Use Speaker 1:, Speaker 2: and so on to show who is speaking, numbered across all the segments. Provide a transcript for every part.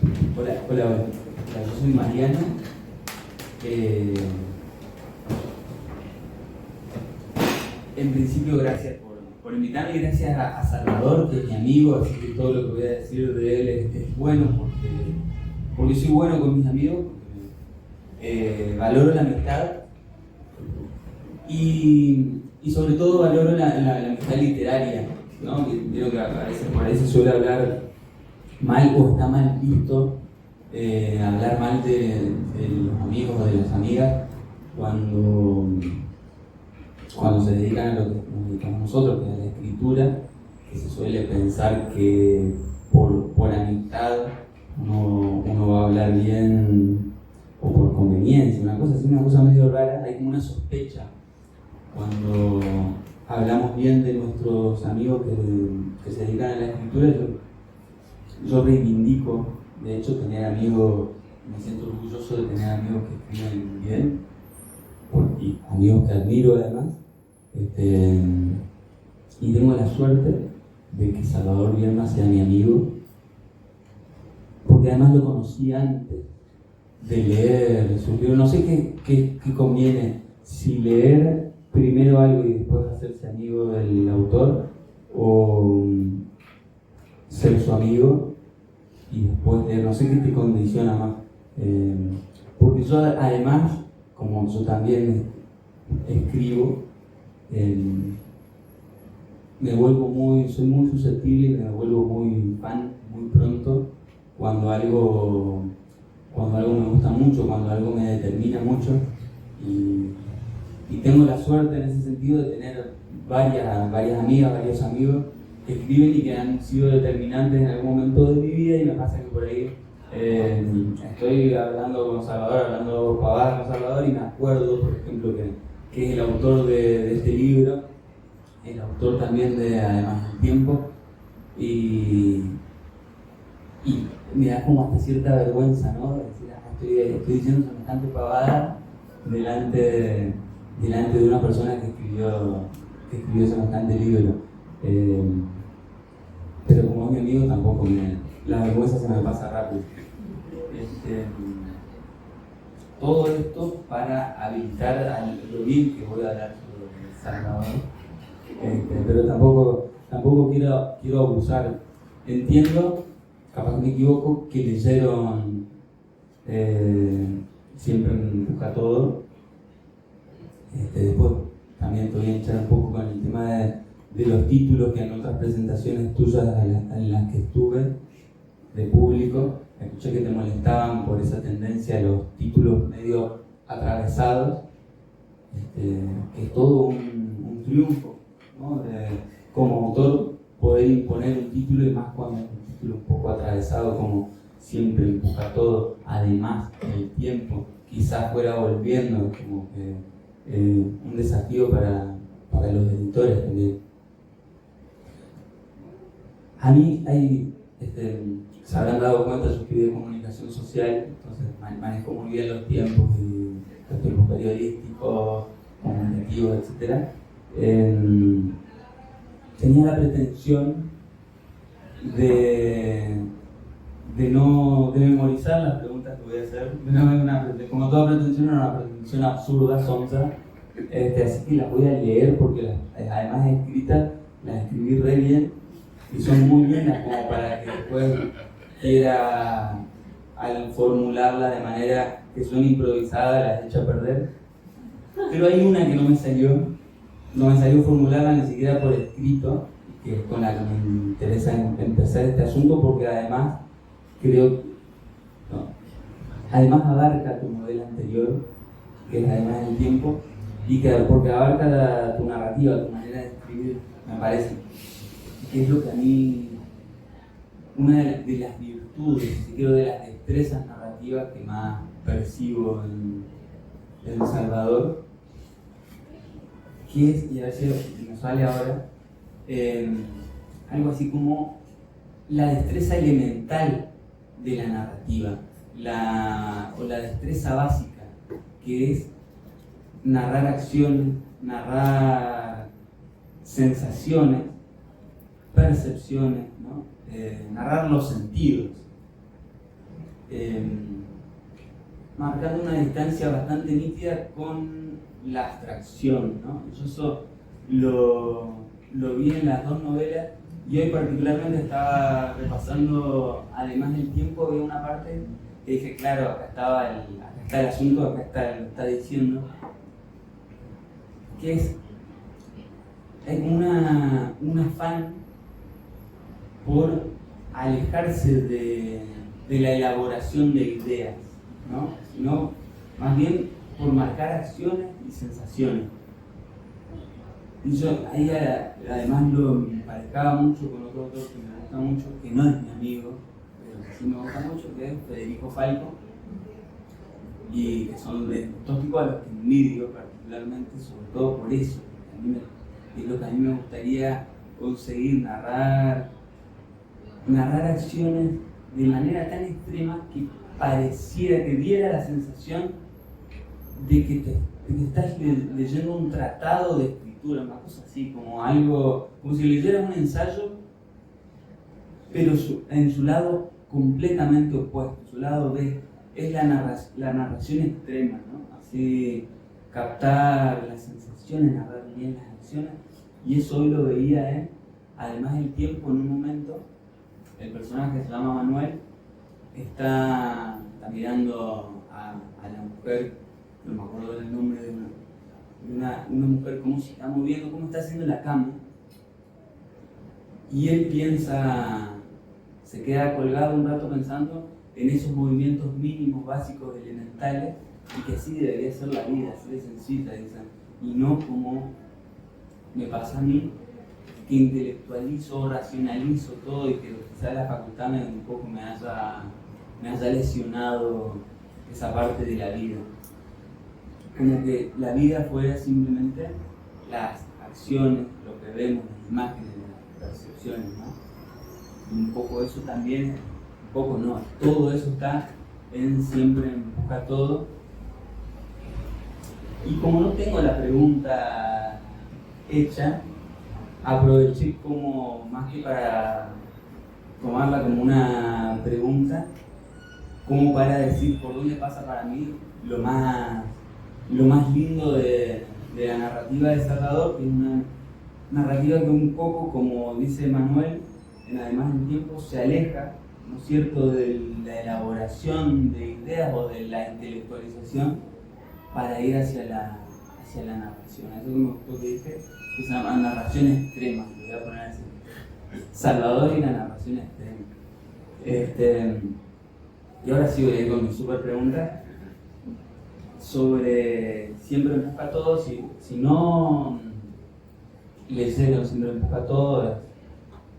Speaker 1: Hola, yo soy Mariano. En principio, gracias por invitarme y gracias a Salvador, que es mi amigo, así que todo lo que voy a decir de él es bueno, porque soy bueno con mis amigos, porque valoro la amistad y sobre todo valoro la amistad literaria, ¿no? Creo que a veces suele hablar mal o está mal visto hablar mal de los amigos o de las amigas cuando se dedican a lo que nos dedicamos nosotros, que es a la escritura, que se suele pensar que por amistad uno va a hablar bien o por conveniencia, una cosa medio rara. Hay como una sospecha cuando hablamos bien de nuestros amigos que se dedican a la escritura. Yo reivindico, de hecho, tener amigos, me siento orgulloso de tener amigos que escriben bien, y amigos que admiro además, y tengo la suerte de que Salvador Bielma sea mi amigo, porque además lo conocí antes de leer sus libros. No sé qué conviene, si leer primero algo y después hacerse amigo del autor, o ser su amigo y después leer. No sé qué te condiciona más, porque yo además, como yo también escribo, soy muy susceptible y me vuelvo muy fan muy pronto cuando algo me gusta mucho, cuando algo me determina mucho, y tengo la suerte en ese sentido de tener varias amigas, varios amigos que escriben y que han sido determinantes en algún momento de mi vida. Y me pasa que por ahí estoy hablando con Salvador, hablando pavadas con Salvador, y me acuerdo, por ejemplo, que es el autor de este libro, el autor también de Además del Tiempo, y me da como hasta cierta vergüenza, ¿no? De decir, estoy diciendo semejante pavada delante de una persona que escribió semejante libro. Pero como es mi amigo, tampoco la vergüenza se me pasa rápido. Todo esto para habilitar a lo bien que voy a hablar sobre Salvador, pero tampoco quiero abusar. Entiendo, capaz que me equivoco, que leyeron Siempre en Busca Todo. Después también te voy a echar un poco con el tema de los títulos, que en otras presentaciones tuyas en las que estuve de público escuché que te molestaban por esa tendencia a los títulos medio atravesados, que es todo un triunfo, ¿no? Como autor, poder imponer un título, y más cuando es un título un poco atravesado como Siempre Empuja Todo, además el tiempo, quizás fuera volviendo, como que un desafío para los editores también. A mí se habrán dado cuenta, yo estudié comunicación social, entonces manejo muy bien los tiempos periodísticos, comunicativos, etc. Tenía la pretensión de memorizar las preguntas que voy a hacer. Como toda pretensión, era una pretensión absurda, sonsa, así que las voy a leer porque además escritas, las escribí re bien y son muy buenas como para que después quiera, al formularla de manera que son improvisadas, las echa a perder. Pero hay una que no me salió formularla ni siquiera por escrito, que es con la que me interesa empezar este asunto, porque además además abarca tu modelo anterior, que es Además del Tiempo, y porque abarca tu narrativa, tu manera de escribir, me parece, que es lo que a mí, una de las virtudes, si quiero, de las destrezas narrativas que más percibo en El Salvador, que es, y a ver si me sale ahora, algo así como la destreza elemental de la narrativa, o la destreza básica, que es narrar acciones, narrar sensaciones, percepciones, ¿no? Narrar los sentidos. marcando una distancia bastante nítida con la abstracción, ¿no? Yo eso lo vi en las dos novelas y hoy particularmente estaba repasando, además del tiempo, había una parte que dije, claro, acá está el asunto, acá lo está diciendo, que es un afán por alejarse de la elaboración de ideas, ¿no? Sino más bien por marcar acciones y sensaciones. Y yo ahí además me emparejaba mucho con otro autor que me gusta mucho, que no es mi amigo, pero que sí me gusta mucho, que es Federico Falco, y que son de estos tipos a los que envidio particularmente, sobre todo por eso. Es lo que a mí me gustaría conseguir, narrar acciones de manera tan extrema que pareciera que diera la sensación de que estás leyendo un tratado de escritura, una cosa así, como si leyeras un ensayo, pero en su lado completamente opuesto. Su lado B es la narración extrema, ¿no? Así, captar las sensaciones, narrar bien las acciones, y eso hoy lo veía, además del tiempo, en un momento, el personaje que se llama Manuel está mirando a la mujer, no me acuerdo del nombre de una mujer, cómo se está moviendo, cómo está haciendo la cama, y él piensa, se queda colgado un rato pensando en esos movimientos mínimos, básicos, elementales, y que así debería ser la vida, así de sencilla, y no como me pasa a mí, que intelectualizo, racionalizo todo, y que quizás la facultad un poco me haya lesionado esa parte de la vida. Como que la vida fuera simplemente las acciones, lo que vemos, las imágenes, las percepciones, ¿no? Y un poco eso también, un poco no, todo eso está siempre en Busca Todo. Y como no tengo la pregunta hecha, aproveché como, más que para tomarla como una pregunta, como para decir por dónde pasa para mí lo más lindo de la narrativa de Salvador, que es una narrativa que un poco, como dice Manuel, además del tiempo, se aleja, ¿no es cierto?, de la elaboración de ideas o de la intelectualización para ir hacia la narración. Eso que me gustó que dije, que se llama narración extrema, lo voy a poner así. Salvador y la narración extrema. Y ahora sí voy a ir con mi super pregunta sobre Siempre en Busca Todo. Si no leyeron Siempre en Busca Todo,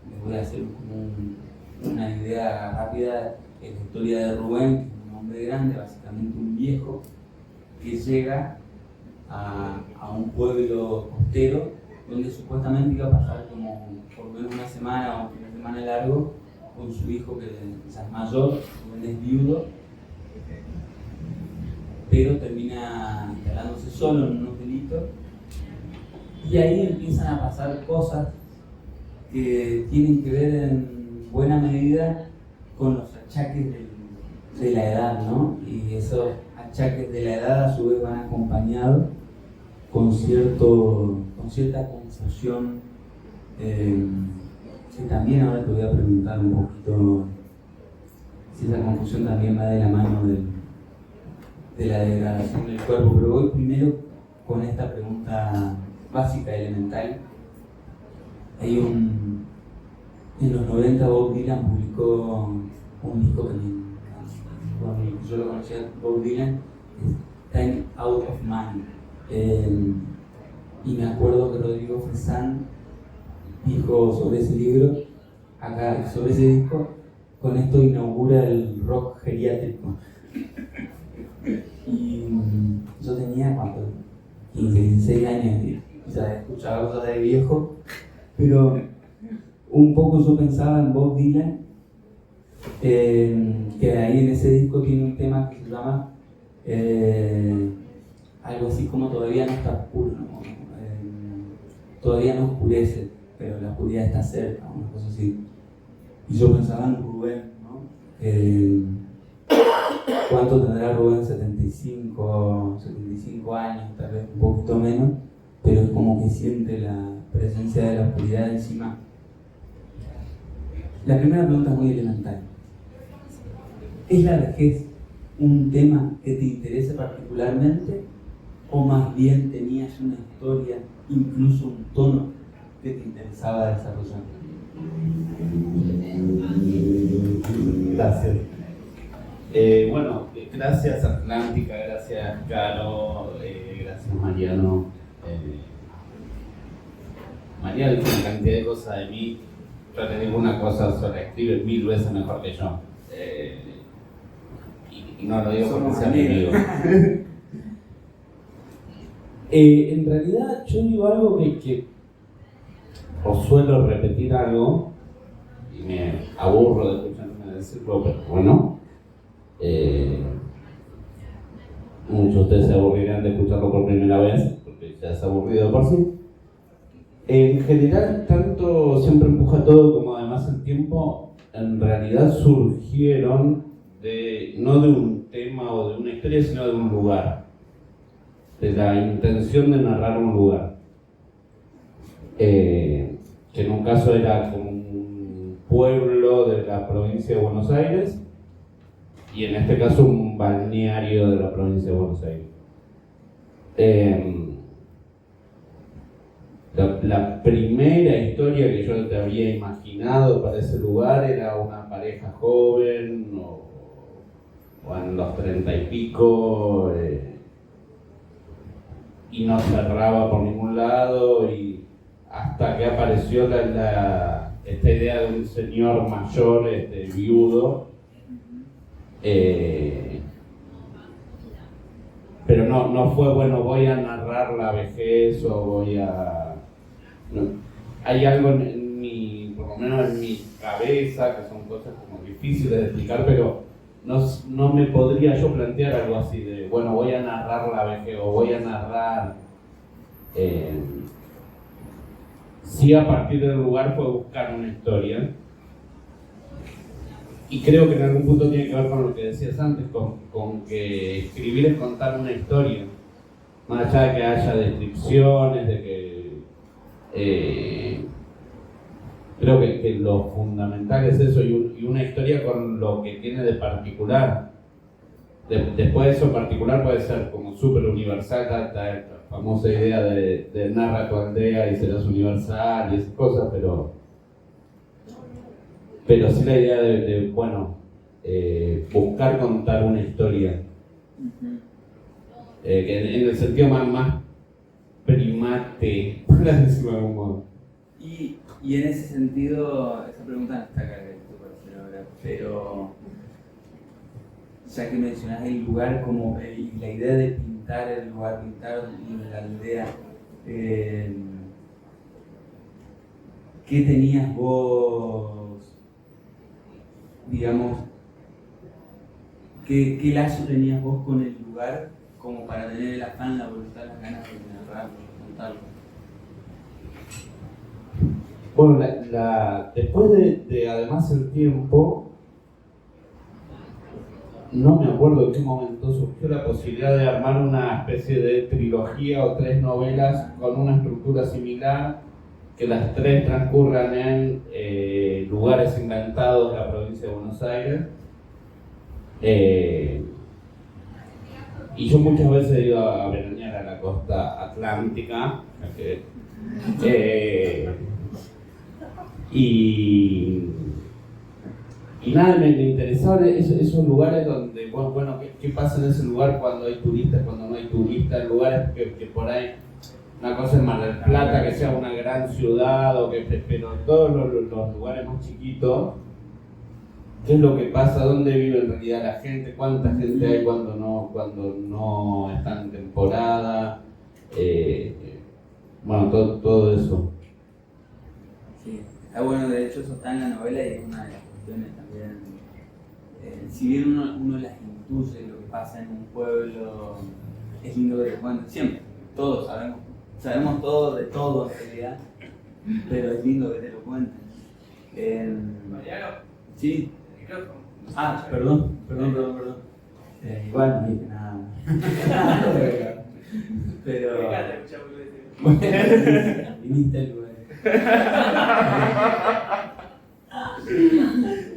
Speaker 1: les voy a hacer como una idea rápida. Es la historia de Rubén, que es un hombre grande, básicamente un viejo, que llega a un pueblo costero donde supuestamente iba a pasar como por lo menos una semana o un fin de semana largo con su hijo, que ya es mayor, Rubén es viudo, pero termina instalándose solo en unos delitos, y ahí empiezan a pasar cosas que tienen que ver en buena medida con los achaques de la edad, ¿no? Y esos achaques de la edad a su vez van acompañados con cierta confusión, que también ahora te voy a preguntar un poquito si esa confusión también va de la mano de la degradación del cuerpo, pero voy primero con esta pregunta básica, elemental. En los 90 Bob Dylan publicó un disco que yo lo conocía, Bob Dylan, es Time Out of Mind. Y me acuerdo que Rodrigo Fresán dijo sobre ese libro, sobre ese disco: con esto inaugura el rock geriátrico. Y yo tenía, ¿cuánto? 15, 16 años, y ya escuchaba cosas de viejo, pero un poco yo pensaba en Bob Dylan, que ahí en ese disco tiene un tema que se llama algo así como Todavía no está oscuro, ¿no? Todavía no oscurece, pero la oscuridad está cerca, una cosa así. Y yo pensaba en Rubén, ¿no? ¿cuánto tendrá Rubén? 75 años, tal vez un poquito menos, pero es como que siente la presencia de la oscuridad encima. La primera pregunta es muy elemental. ¿Es la vejez un tema que te interesa particularmente o más bien tenías una historia, incluso un tono que te interesaba desarrollar?
Speaker 2: Gracias. Bueno, gracias Atlántica, gracias Caro, gracias Mariano. Mariano dice una cantidad de cosas de mí. Yo le digo una cosa sola, escribe 1000 veces mejor que yo. Y no lo digo porque sea mi amigo. En realidad yo digo algo que os suelo repetir algo y me aburro de escucharme decirlo, pero bueno. Muchos de ustedes se aburrirán de escucharlo por primera vez, porque ya es aburrido de por sí. En general, tanto Siempre Empuja Todo como además el tiempo, en realidad surgieron no de un tema o de una historia, sino de un lugar. De la intención de narrar un lugar. Que en un caso era como un pueblo de la provincia de Buenos Aires, y en este caso un balneario de la provincia de Buenos Aires. La primera historia que yo te había imaginado para ese lugar era una pareja joven o en los 30 y pico, y no cerraba por ningún lado, y hasta que apareció esta idea de un señor mayor, viudo, pero no fue, bueno, voy a narrar la vejez o voy a... No. Hay algo en mi, por lo menos en mi cabeza, que son cosas como difíciles de explicar, pero no me podría yo plantear algo así de, bueno, voy a narrar la vejez o voy a narrar... Sí, a partir del lugar fue buscar una historia. Y creo que en algún punto tiene que ver con lo que decías antes, con que escribir es contar una historia. Más allá de que haya descripciones, de que... creo que lo fundamental es eso, y una historia con lo que tiene de particular. Después de eso en particular puede ser como súper universal, la famosa idea de narra tu aldea y serás universal y esas cosas, pero sí la idea de buscar contar una historia. Que en el sentido más primate, por decirlo de algún modo.
Speaker 1: Y en ese sentido, esa pregunta no está acá, pero ya que mencionás el lugar como y la idea de pintar el lugar, pintar la aldea, ¿qué tenías vos, digamos, qué lazo tenías vos con el lugar como para tener el afán, la voluntad, las ganas de narrarlo, de contarlo?
Speaker 2: Bueno, después de además el tiempo, no me acuerdo en qué momento surgió la posibilidad de armar una especie de trilogía o 3 novelas con una estructura similar, que las 3 transcurran en lugares inventados de la provincia de Buenos Aires. Y yo muchas veces he ido a veranear a la costa atlántica, y nada, me interesaban esos lugares donde, bueno, ¿qué pasa en ese lugar cuando hay turistas, cuando no hay turistas? Lugares que por ahí, una cosa es Mar del Plata, que sea una gran ciudad, pero todos los lugares más chiquitos, ¿qué es lo que pasa? ¿Dónde vive en realidad la gente? ¿Cuánta gente hay cuando no están en temporada? Bueno, todo eso.
Speaker 1: Sí, está bueno, de hecho eso está en la novela y es una de las cuestiones también. Si bien uno las intuye lo que pasa en un pueblo, es lindo que te cuenten siempre. Todos sabemos todo de todo en realidad, pero es lindo que te lo cuenten.
Speaker 3: Mariano.
Speaker 1: Sí.
Speaker 3: Micrófono.
Speaker 1: Perdón. Igual no dije nada. Pero. Viniste al lugar.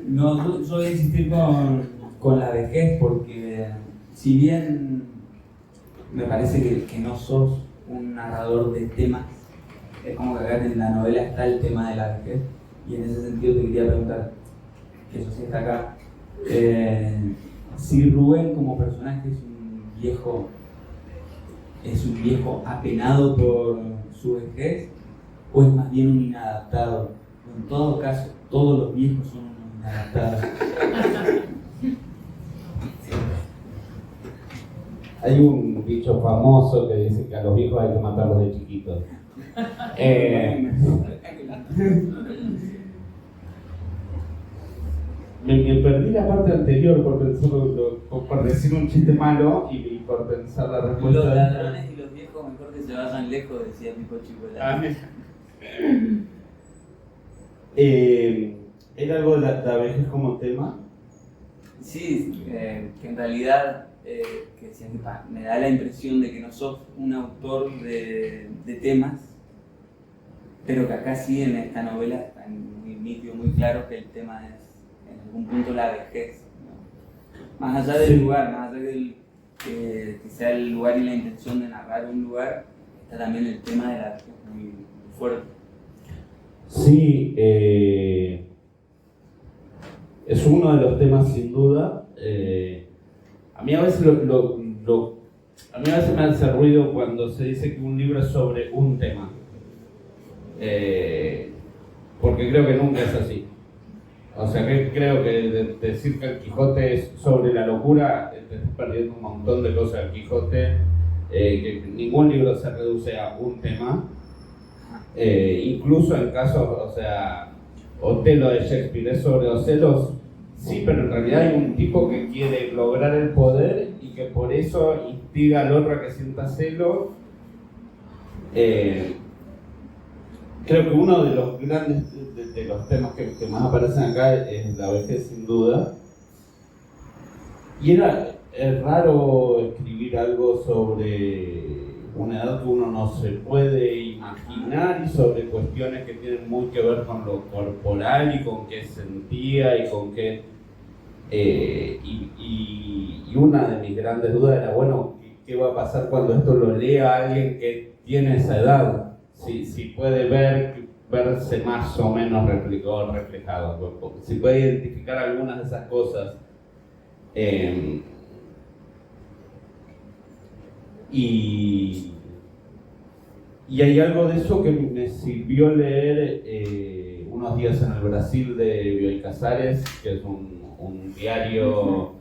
Speaker 1: No, yo voy a insistir con la vejez porque, si bien me parece que no sos un narrador de temas, es como que acá en la novela está el tema de la vejez, y en ese sentido te quería preguntar, que eso sí está acá, si Rubén como personaje es un viejo apenado por su vejez, o es más bien un inadaptado. En todo caso, todos los viejos son unos inadaptados.
Speaker 2: Hay un dicho famoso que dice que a los viejos hay que matarlos de chiquitos. Me perdí la parte anterior por decir un chiste malo y por pensar la respuesta.
Speaker 1: Los ladrones y los viejos mejor que se vayan lejos, decía Pipo Chicuela.
Speaker 2: ¿Era algo de la vejez como tema?
Speaker 1: Sí, que en realidad que decía que me da la impresión de que no sos un autor de temas, pero que acá sí en esta novela está muy nítido, muy claro que el tema es en algún punto la vejez, ¿no? Más allá del lugar, más allá del que sea el lugar y la intención de narrar un lugar, está también el tema de la vejez muy fuerte.
Speaker 2: Sí, es uno de los temas sin duda. A mí a veces a mí a veces me hace ruido cuando se dice que un libro es sobre un tema, porque creo que nunca es así. O sea, que creo que decir que el Quijote es sobre la locura, te estás perdiendo un montón de cosas del Quijote, que ningún libro se reduce a un tema. Incluso en casos, o sea, Otelo de Shakespeare es sobre los celos, sí, pero en realidad hay un tipo que quiere lograr el poder y que por eso instiga al otro a que sienta celos. Creo que uno de los grandes de los temas que más aparecen acá es la vejez, sin duda. Y es raro escribir algo sobre una edad que uno no se puede imaginar y sobre cuestiones que tienen muy que ver con lo corporal y con qué sentía y con qué... y una de mis grandes dudas era, bueno, ¿qué va a pasar cuando esto lo lea alguien que tiene esa edad? Si puede verse más o menos reflejado, si puede identificar algunas de esas cosas. Y hay algo de eso que me sirvió leer unos días en el Brasil de Bioy Casares, que es un diario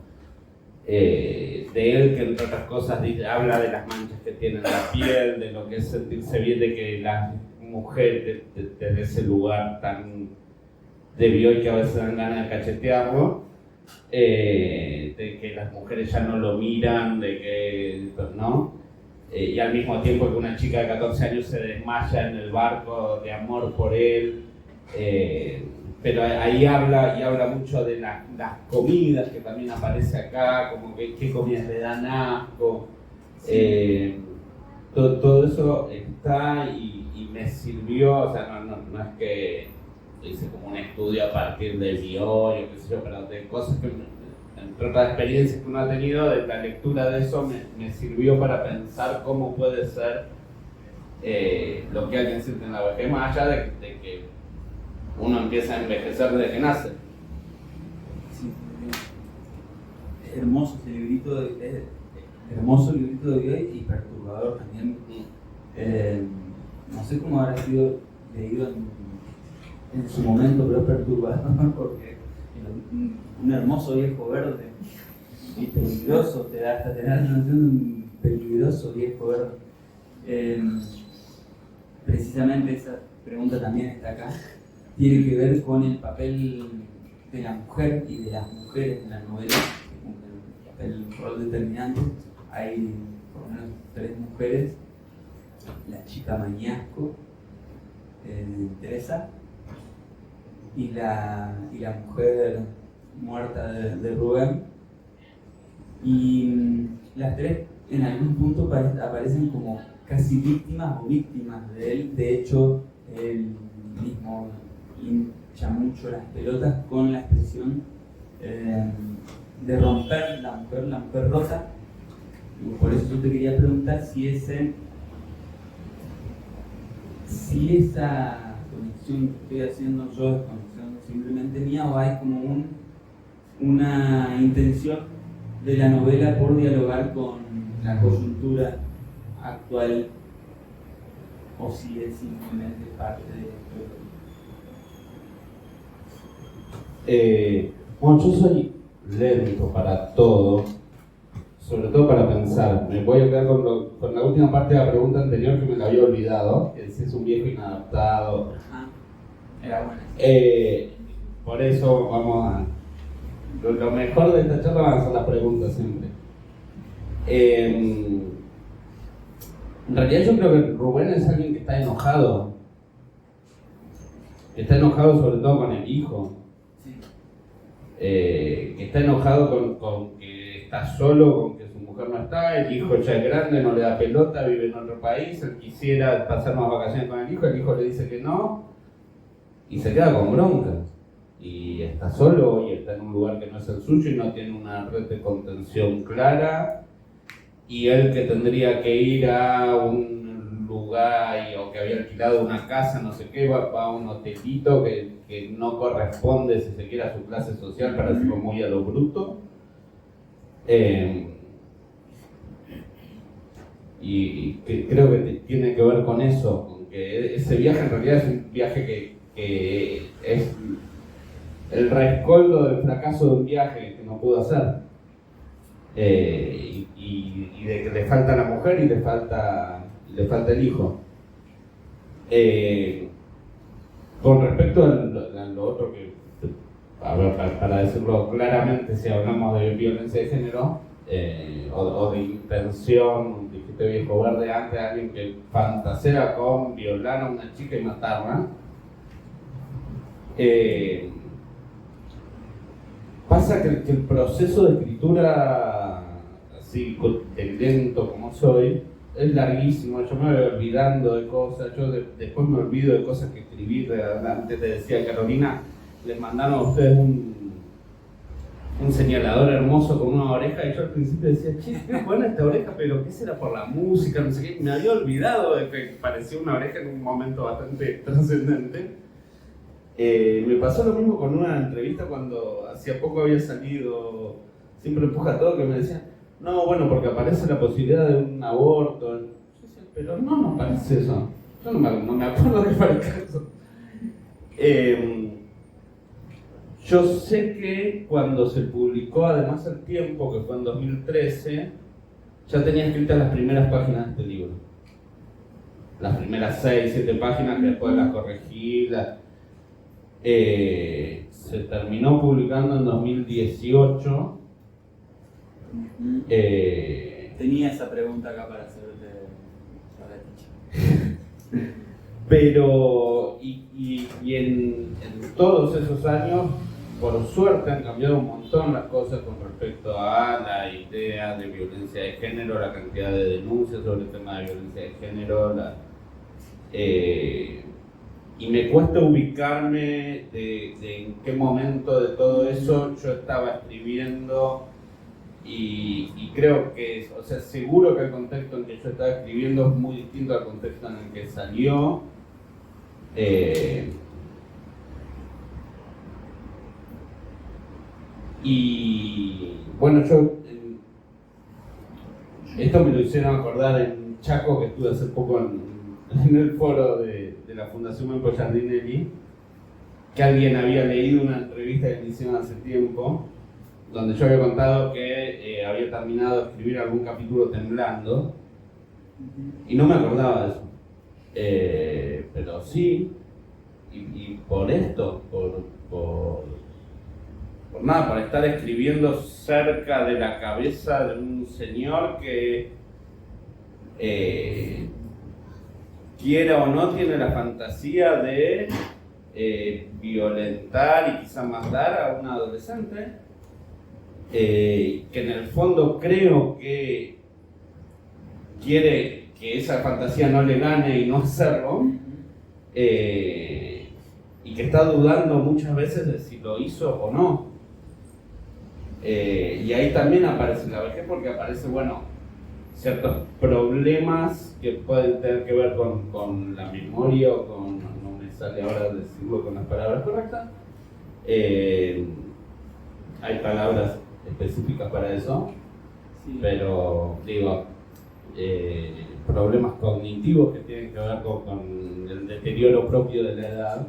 Speaker 2: de él que, entre otras cosas, habla de las manchas que tiene en la piel, de lo que es sentirse bien, de que la mujer desde ese lugar tan de Bioy que a veces dan ganas de cachetearlo, de que las mujeres ya no lo miran, de que, ¿no? Y al mismo tiempo que una chica de 14 años se desmaya en el barco de amor por él, pero ahí habla mucho de las comidas, que también aparece acá, como que qué comidas le dan asco. Todo eso está y me sirvió, o sea, no es que hice como un estudio a partir de Bioy o qué sé yo, pero de cosas que, entre otras experiencias que uno ha tenido, de la lectura de eso me sirvió para pensar cómo puede ser lo que alguien siente en la vejez, más allá de que uno empieza a envejecer desde que nace.
Speaker 1: Sí, es hermoso ese librito, hermoso librito de Bioy y perturbador también. No sé cómo habrá sido leído en su momento, pero es perturbador porque un hermoso viejo verde y peligroso, te da la noción de un peligroso viejo verde. Precisamente esa pregunta también está acá, tiene que ver con el papel de la mujer y de las mujeres en la novela, el rol determinante. Hay por lo menos 3 mujeres: la chica Mañasco, Teresa, y la mujer muerta de Rubén, Y las tres en algún punto aparecen como casi víctimas o víctimas de él. De hecho, él mismo hincha mucho las pelotas con la expresión de romper la mujer rota. Y por eso yo te quería preguntar si esa conexión que estoy haciendo yo es conexión simplemente mía, o hay como una intención de la novela por dialogar con la coyuntura actual, o si es simplemente parte de
Speaker 2: bueno, yo soy lento para todo, sobre todo para pensar. Me voy a quedar con la última parte de la pregunta anterior que me la había olvidado, que si es un viejo inadaptado.
Speaker 1: Era buena.
Speaker 2: Por eso vamos a... Lo mejor de esta charla van a ser las preguntas siempre. En realidad yo creo que Rubén es alguien que está enojado. Está enojado sobre todo con el hijo.
Speaker 1: Sí.
Speaker 2: Que está enojado con que está solo, con que su mujer no está, el hijo ya es grande, no le da pelota, vive en otro país, él quisiera pasar más vacaciones con el hijo le dice que no, y se queda con bronca. Y está solo y está en un lugar que no es el suyo y no tiene una red de contención clara, y él que tendría que ir a un lugar o que había alquilado una casa, no sé qué, va a un hotelito que no corresponde, si se quiere, a su clase social, para decirlo muy a lo bruto. Y que creo que tiene que ver con eso, con que ese viaje en realidad es un viaje que es el rescoldo del fracaso de un viaje que no pudo hacer, y de que le falta la mujer y le falta el hijo. Con respecto a lo otro que, a ver, para decirlo claramente, si hablamos de violencia de género o de intención, dijiste viejo verde antes, alguien que fantasea con violar a una chica y matarla. Pasa que el proceso de escritura, así lento como soy, es larguísimo. Yo me voy olvidando de cosas, después me olvido de cosas que escribí. Antes te decía, Carolina, les mandaron a ustedes un señalador hermoso con una oreja, y yo al principio decía, che, qué buena esta oreja, pero ¿qué será por la música? No sé qué. Me había olvidado de que parecía una oreja en un momento bastante trascendente. Me pasó lo mismo con una entrevista cuando hacía poco había salido Siempre Empuja Todo, que me decían, no, bueno, porque aparece la posibilidad de un aborto. Yo decía, pero no aparece eso. Yo no me acuerdo que parezca eso. Yo sé que cuando se publicó además El Tiempo, que fue en 2013, ya tenía escritas las primeras páginas de este libro. Las primeras 6, 7 páginas que después las corregí. Se terminó publicando en 2018.
Speaker 1: Tenía esa pregunta acá para hacerte para
Speaker 2: Pero, y en todos esos años, por suerte, han cambiado un montón las cosas con respecto a la idea de violencia de género, la cantidad de denuncias sobre el tema de violencia de género, y me cuesta ubicarme de en qué momento de todo eso yo estaba escribiendo, y creo que, o sea, seguro que el contexto en que yo estaba escribiendo es muy distinto al contexto en el que salió. Y bueno, esto me lo hicieron acordar en Chaco, que estuve hace poco en el foro de la Fundación Mempo Giardinelli, que alguien había leído una entrevista que me hicieron hace tiempo, donde yo había contado que había terminado de escribir algún capítulo temblando, y no me acordaba de eso. Pero sí, y por esto, por nada, por estar escribiendo cerca de la cabeza de un señor que quiera o no tiene la fantasía de violentar y quizá matar a un adolescente. que en el fondo creo que quiere que esa fantasía no le gane y no hacerlo, y que está dudando muchas veces de si lo hizo o no. Y ahí también aparece la vejez, porque aparece, bueno, ciertos problemas que pueden tener que ver con la memoria o con, no me sale ahora decirlo con las palabras correctas. Hay palabras específicas para eso, sí. Pero digo, problemas cognitivos que tienen que ver con el deterioro propio de la edad,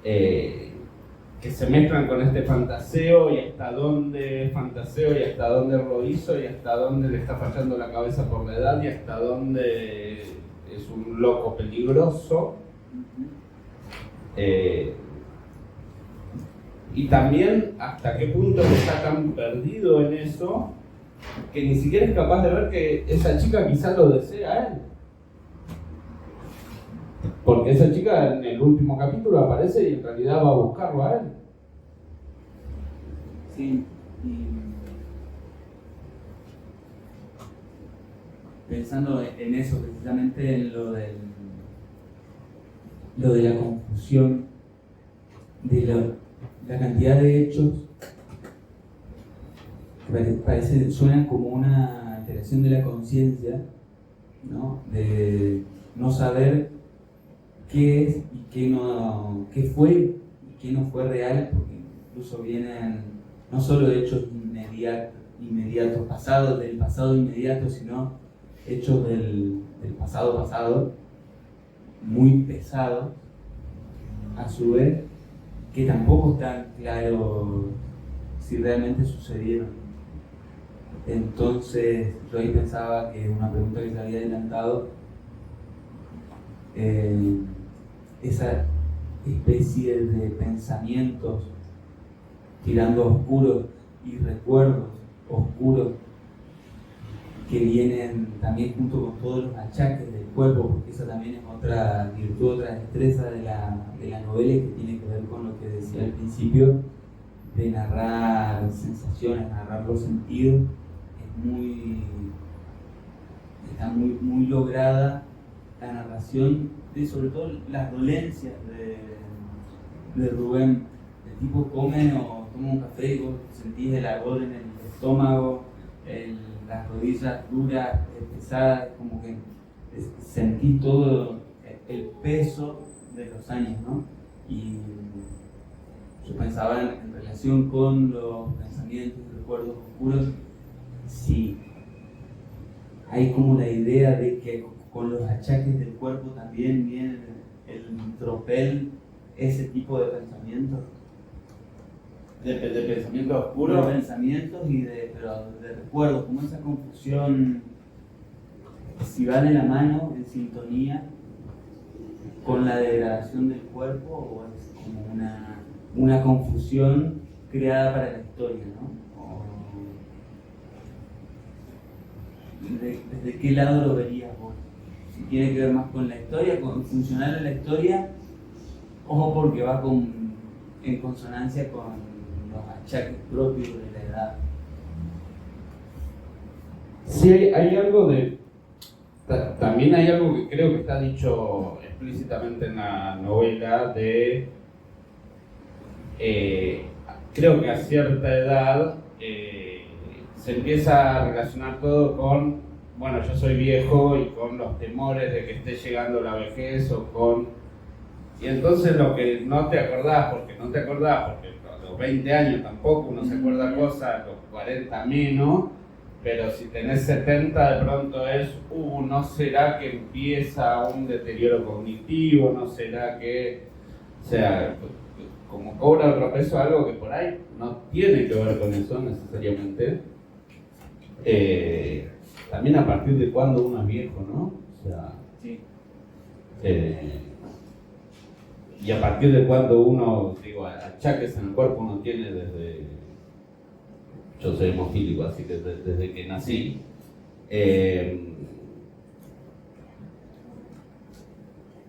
Speaker 2: que se mezclan con este fantaseo, y hasta dónde es fantaseo y hasta dónde es rodizo y hasta dónde le está fallando la cabeza por la edad y hasta dónde es un loco peligroso. Y también hasta qué punto está tan perdido en eso que ni siquiera es capaz de ver que esa chica quizás lo desea a él. Porque esa chica en el último capítulo aparece y en realidad va a buscarlo a él.
Speaker 1: Sí, y pensando en eso, precisamente en lo de la confusión, de la cantidad de hechos que suenan como una alteración de la conciencia, ¿no? De no saber qué es y qué fue y qué no fue real, porque incluso vienen no solo hechos inmediatos pasados, del pasado inmediato, sino hechos del pasado pasado, muy pesados, a su vez, que tampoco está claro si realmente sucedieron. Entonces, yo ahí pensaba que una pregunta que se había adelantado, esa especie de pensamientos tirando oscuros y recuerdos oscuros que vienen también junto con todos los achaques del cuerpo, porque esa también es otra virtud, otra destreza de la novela, que tiene que ver con lo que decía al principio, de narrar sensaciones, narrar los sentidos. Está muy lograda la narración de, sobre todo, las dolencias de Rubén. El tipo come o toma un café y vos sentís el ardor en el estómago, las rodillas duras, pesadas, como que sentís todo el peso de los años, ¿no? Y yo pensaba en relación con los pensamientos y recuerdos oscuros, si hay como la idea de que con los achaques del cuerpo también viene el tropel, ese tipo de pensamientos.
Speaker 2: De pensamientos oscuros.
Speaker 1: De pensamientos pero de recuerdos, como esa confusión, si va de la mano, en sintonía con la degradación del cuerpo, o es como una confusión creada para la historia, ¿no? ¿Desde qué lado lo verías vos? Si tiene que ver más con la historia, con funcional a la historia, o porque va en consonancia con los achaques propios de la edad.
Speaker 2: Sí, hay algo de... También hay algo que creo que está dicho explícitamente en la novela de... creo que a cierta edad se empieza a relacionar todo con, bueno, yo soy viejo y con los temores de que esté llegando la vejez o con... Y entonces lo que no te acordás, porque a los 20 años tampoco uno se acuerda cosas, a los 40 menos, pero si tenés 70 de pronto es, ¿no será que empieza un deterioro cognitivo? ¿No será que, o sea, como cobra otro peso algo que por ahí no tiene que ver con eso necesariamente? También a partir de cuando uno es viejo, ¿no? O sea,
Speaker 1: sí.
Speaker 2: Y a partir de cuando uno, digo, achaques en el cuerpo uno tiene desde... Yo soy hemofílico, así que desde que nací.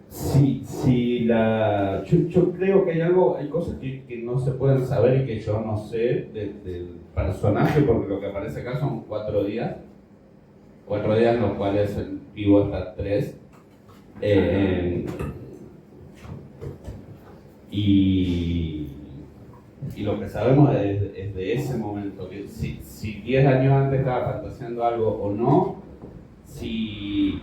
Speaker 2: Si Yo creo que hay cosas que no se pueden saber y que yo no sé del personaje, porque lo que aparece acá son 4 días. 4 días en los cuales el pivo está 3. Y lo que sabemos es de ese momento, que si 10 años antes estaba fantaseando algo o no, si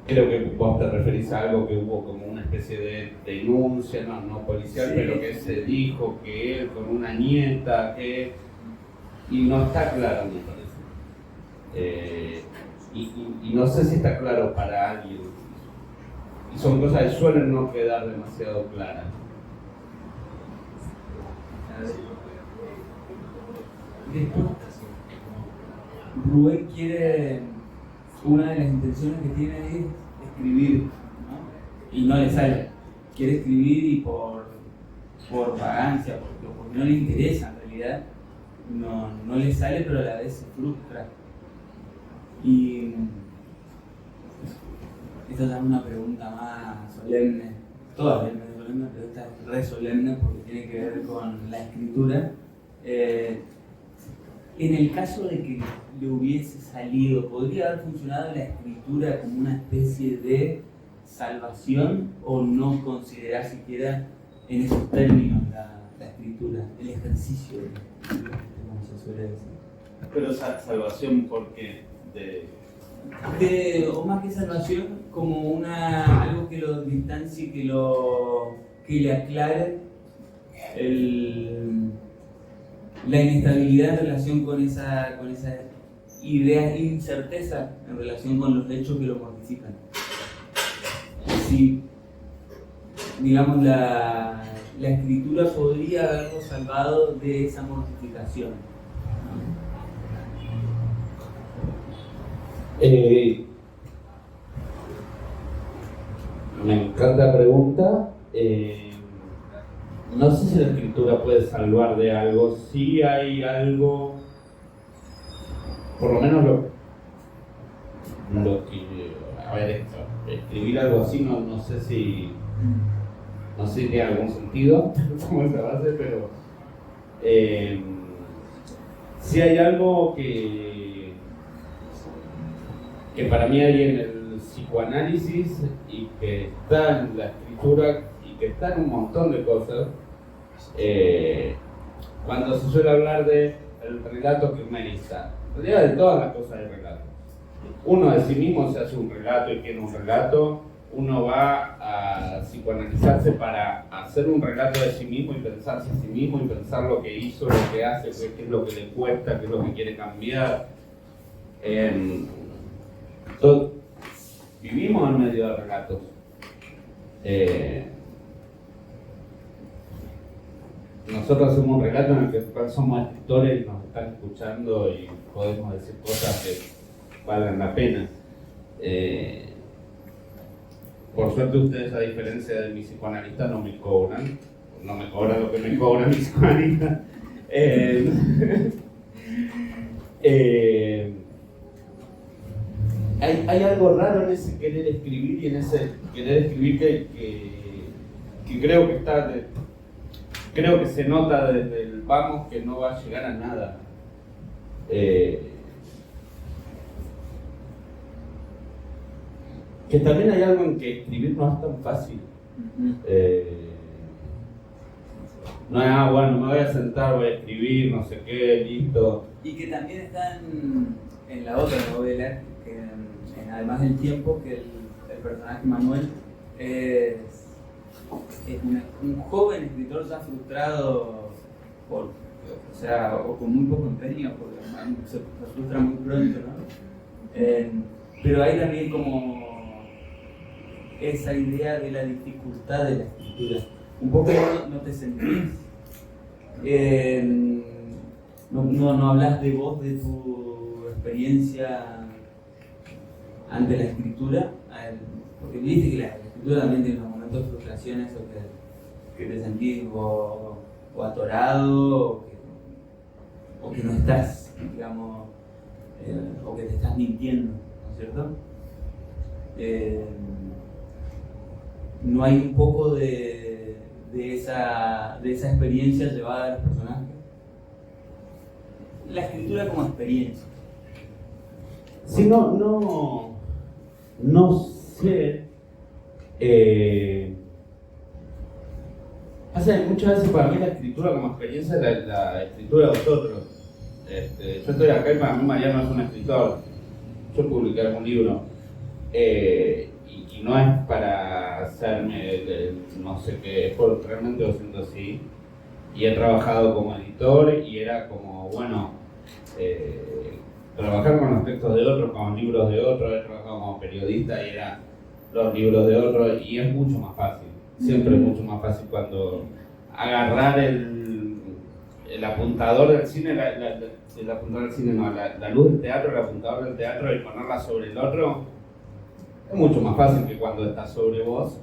Speaker 2: creo que vos te referís a algo que hubo como una especie de denuncia, no policial, sí, pero que se dijo que él con una nieta, y no está claro, me parece. Y no sé si está claro para alguien. Y son cosas que suelen no quedar demasiado claras.
Speaker 1: Rubén quiere, una de las intenciones que tiene es escribir, ¿no? Y no le sale. Quiere escribir y por vagancia, porque no le interesa en realidad, no le sale, pero a la vez se frustra. Y esta es una pregunta más solemne, todas las es solemne, pero esta es re solemne porque tiene que ver con la escritura. En el caso de que le hubiese salido, ¿podría haber funcionado la escritura como una especie de salvación o no considerar siquiera en esos términos la escritura, el ejercicio de la escritura, como se suele decir?
Speaker 2: Pero salvación, ¿por qué?
Speaker 1: O más que salvación, como algo que lo distancie, que le aclare la inestabilidad en relación con esa idea de incerteza en relación con los hechos que lo mortifican. Si, digamos, la escritura podría haberlo salvado de esa mortificación.
Speaker 2: Me encanta la pregunta. No sé si la escritura puede salvar de algo. Sí hay algo, por lo menos lo que, a ver, escribir algo así no sé si tiene algún sentido como esa base, pero sí hay algo que para mí hay en el psicoanálisis y que está en la escritura y que está en un montón de cosas. Cuando se suele hablar del relato kirchnerista, en realidad de todas las cosas del relato. Uno de sí mismo se hace un relato y tiene un relato, uno va a psicoanalizarse para hacer un relato de sí mismo y pensarse a sí mismo y pensar lo que hizo, lo que hace, qué es lo que le cuesta, qué es lo que quiere cambiar. Vivimos en medio de relatos. Nosotros hacemos un relato en el que somos escritores y nos están escuchando y podemos decir cosas que valgan la pena. Por suerte ustedes, a diferencia de mi psicoanalista, no me cobran lo que me cobra mi psicoanalista. Hay algo raro en ese querer escribir y en ese querer escribir que creo que está creo que se nota desde el vamos que no va a llegar a nada. Que también hay algo en que escribir no es tan fácil. No es, bueno, me voy a sentar, voy a escribir, no sé qué, listo.
Speaker 1: Y que también está en la otra novela, que además del tiempo, que el personaje Manuel es un joven escritor ya frustrado o con muy poco empeño, porque se frustra muy pronto, ¿no? Pero hay también como esa idea de la dificultad de la escritura. Un poco no te sentís, no hablas de vos, de tu experiencia ante la escritura, porque viste que la escritura también tiene unos momentos de frustración, eso que te sentís o atorado o que no estás, digamos, o que te estás mintiendo, ¿no es cierto? no hay un poco de esa experiencia llevada a los personajes. La escritura como experiencia.
Speaker 2: Sí, no sé. Pasa que muchas veces para mí la escritura como experiencia es la escritura de vosotros. Yo estoy acá y para mí Mariano es un escritor. Yo publiqué algún libro. Y no es para hacerme no sé qué, es porque realmente lo siento así. Y he trabajado como editor y era como, bueno, trabajar con los textos de otros, con los libros de otros, he trabajado como periodista y era los libros de otros y es mucho más fácil. Siempre es mucho más fácil cuando agarrar el apuntador del cine, el apuntador del cine no, la luz del teatro, el apuntador del teatro y ponerla sobre el otro. Es mucho más fácil que cuando está sobre vos.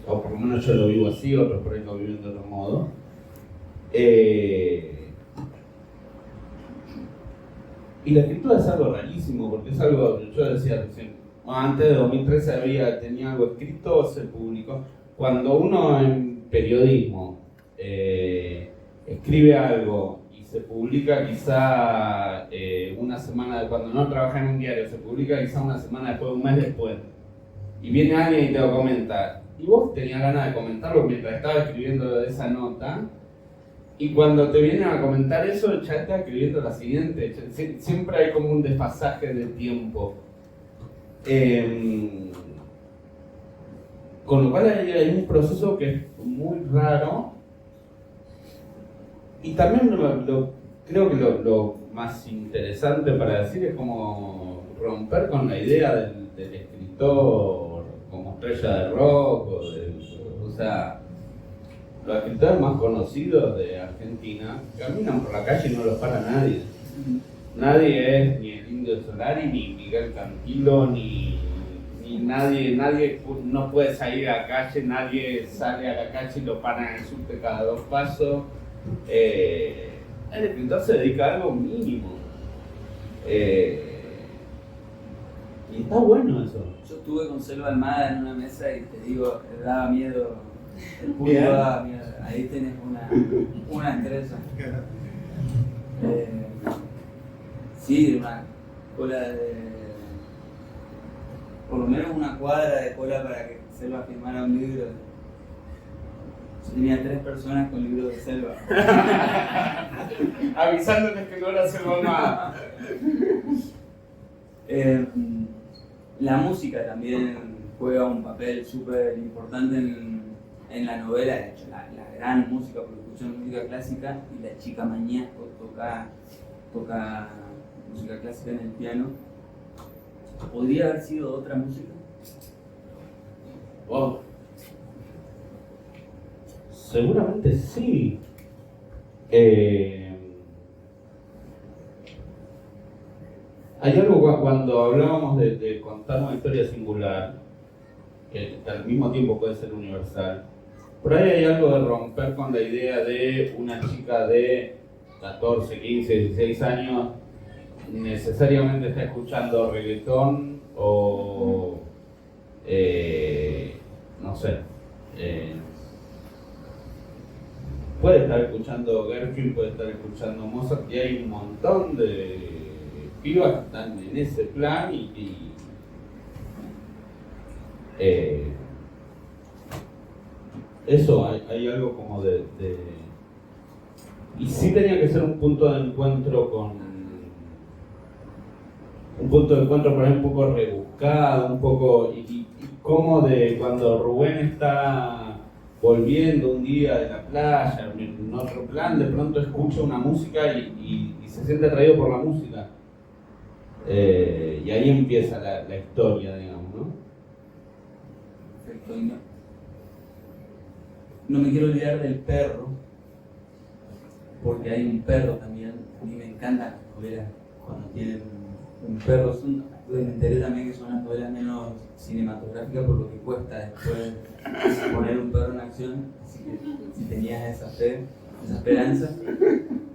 Speaker 2: O por lo menos yo lo vivo así, otros por ahí lo viven de otro modo. Y la escritura es algo rarísimo, porque es algo, yo decía recién, antes de 2013 tenía algo escrito, se publicó. Cuando uno en periodismo escribe algo y se publica quizá una semana, cuando no trabaja en un diario, se publica quizá una semana después, un mes después, y viene alguien y te lo comenta, y vos tenías ganas de comentarlo mientras estaba escribiendo esa nota, y cuando te vienen a comentar eso, ya estás escribiendo la siguiente. Siempre hay como un desfasaje de tiempo. Con lo cual hay un proceso que es muy raro. Y también creo que lo más interesante para decir es como romper con la idea del escritor como estrella de rock. O sea, los escritores más conocidos de Argentina caminan por la calle y no los para nadie. Nadie es ni el Indio Solari, ni Miguel Cantilo, ni nadie no puede salir a la calle, nadie sale a la calle y lo paran en el subte cada 2 pasos. El escritor se dedica a algo mínimo. Y está bueno eso.
Speaker 1: Yo estuve con Selva Almada en una mesa y te digo, daba miedo, el público daba miedo. Ahí tenés una estrella. Sí, una cola de... por lo menos una cuadra de cola para que Selva firmara un libro. Yo tenía 3 personas con libros de Selva.
Speaker 2: Avisándoles que no era Selva nada.
Speaker 1: La música también juega un papel súper importante en la novela. De hecho, la gran música, porque escucho música clásica y la chica Mañasco toca música clásica en el piano. ¿Podría haber sido otra música?
Speaker 2: Wow. Seguramente sí. Hay algo cuando hablábamos de contar una historia singular, que al mismo tiempo puede ser universal. Por ahí hay algo de romper con la idea de una chica de 14, 15, 16 años necesariamente está escuchando reggaetón o no sé, puede estar escuchando Gershwin, puede estar escuchando Mozart, y hay un montón de pibas que están en ese plan eso, hay algo como de... Y sí tenía que ser un punto de encuentro por ahí un poco rebuscado, un poco... Y como de cuando Rubén está volviendo un día de la playa, en otro plan, de pronto escucha una música y se siente atraído por la música. Y ahí empieza la historia, digamos, ¿no?
Speaker 1: Perfecto. No me quiero olvidar del perro, porque hay un perro también. A mí me encantan las novelas cuando tienen un perro. Me enteré también que son las novelas menos cinematográficas por lo que cuesta después poner un perro en acción. Así que si tenías esa fe, esa esperanza,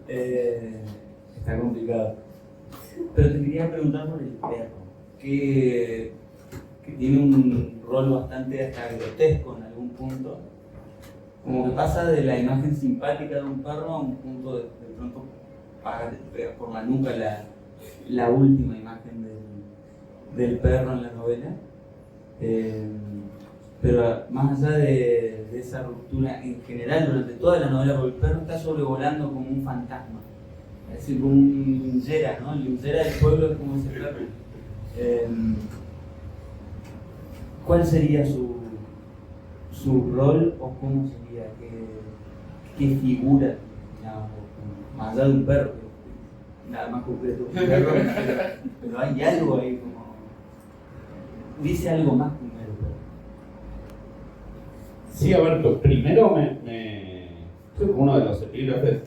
Speaker 1: está complicado. Pero te quería preguntar por el perro. que tiene un rol bastante hasta grotesco en algún punto, como que pasa de la imagen simpática de un perro a un punto de pronto pega por la nuca la última imagen del perro en la novela. Pero más allá de esa ruptura en general durante toda la novela, porque el perro está sobrevolando como un fantasma, es decir, como un linchera, ¿no? El linchera del pueblo es como ese perro. ¿Cuál sería su rol o cómo sería? ¿Qué figura, digamos, más allá de un perro? Nada más concreto, pero hay algo ahí como... Dice algo más primero.
Speaker 2: Sí, a ver, pues primero uno de los epígrafes,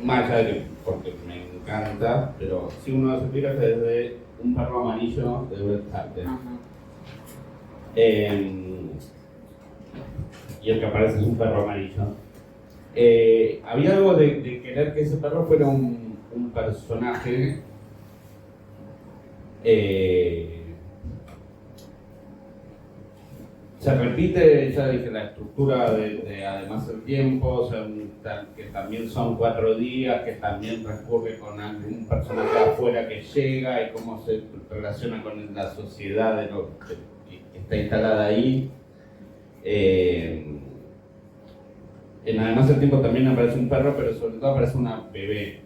Speaker 2: más allá de que, porque me encanta, pero sí uno de los epígrafes es de Un perro amarillo de Bret Harte. Y el que aparece es un perro amarillo. Había algo de querer que ese perro fuera un personaje se repite, ya dije, la estructura de además el tiempo, o sea, que también son 4 días, que también transcurre con un personaje afuera que llega y cómo se relaciona con la sociedad de lo que está instalada ahí. En además el tiempo también aparece un perro, pero sobre todo aparece una bebé.